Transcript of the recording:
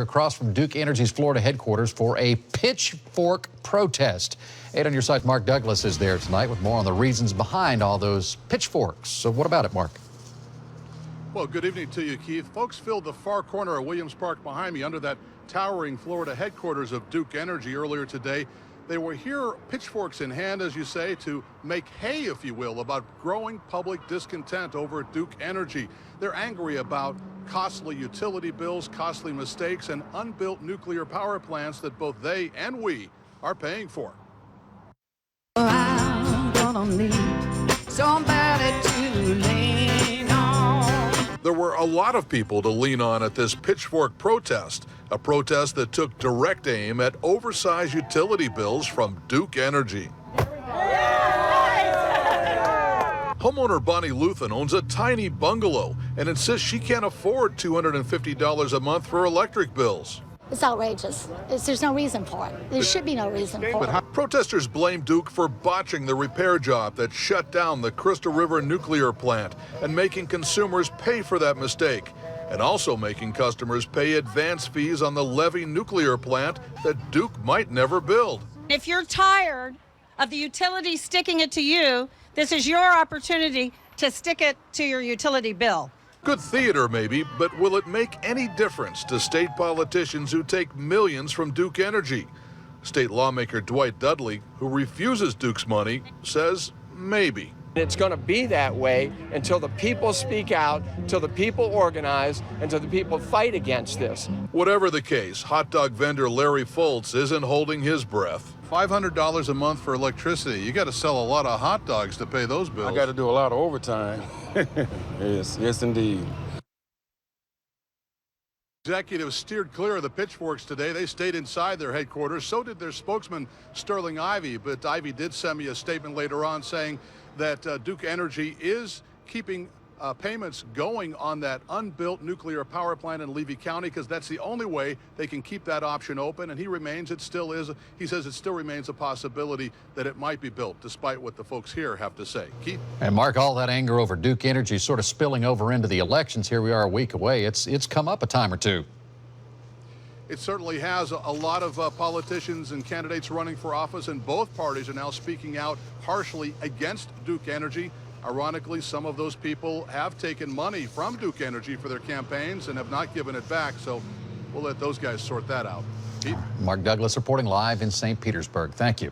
Across from Duke Energy's Florida headquarters for a pitchfork protest. 8 on your side, Mark Douglas is there tonight with more on the reasons behind all those pitchforks. So what about it, Mark? Well, good evening to you, Keith. Folks filled the far corner of Williams Park behind me under that towering Florida headquarters of Duke Energy earlier today. They were here, pitchforks in hand, as you say, to make hay, if you will, about growing public discontent over at Duke Energy. They're angry about costly utility bills, costly mistakes, and unbuilt nuclear power plants that both they and we are paying for. I'm gonna need somebody to lean on. There were a lot of people to lean on at this pitchfork protest, a protest that took direct aim at oversized utility bills from Duke Energy. Homeowner Bonnie Luthen owns a tiny bungalow and insists she can't afford $250 a month for electric bills. It's outrageous. There's no reason for it. There should be no reason for it. Protesters blame Duke for botching the repair job that shut down the Crystal River nuclear plant and making consumers pay for that mistake, and also making customers pay advance fees on the Levy nuclear plant that Duke might never build. If you're tired of the utility sticking it to you, this is your opportunity to stick it to your utility bill. Good theater, maybe, but will it make any difference to state politicians who take millions from Duke Energy? State lawmaker Dwight Dudley, who refuses Duke's money, says maybe. It's going to be that way until the people speak out, until the people organize, until the people fight against this. Whatever the case, hot dog vendor Larry Foltz isn't holding his breath. $500 a month for electricity. You got to sell a lot of hot dogs to pay those bills. I got to do a lot of overtime. Yes, indeed. Executives steered clear of the pitchforks today. They stayed inside their headquarters. So did their spokesman, Sterling Ivey. But Ivey did send me a statement later on saying that Duke Energy is keeping payments going on that unbuilt nuclear power plant in Levy County because that's the only way they can keep that option open. And he says it still remains a possibility that it might be built, despite what the folks here have to say. Keith? And Mark, all that anger over Duke Energy sort of spilling over into the elections. Here we are a week away. It's come up a time or two. It certainly has. A lot of politicians and candidates running for office in both parties are now speaking out harshly against Duke Energy. Ironically, some of those people have taken money from Duke Energy for their campaigns and have not given it back. So we'll let those guys sort that out. Pete? Mark Douglas reporting live in St. Petersburg. Thank you.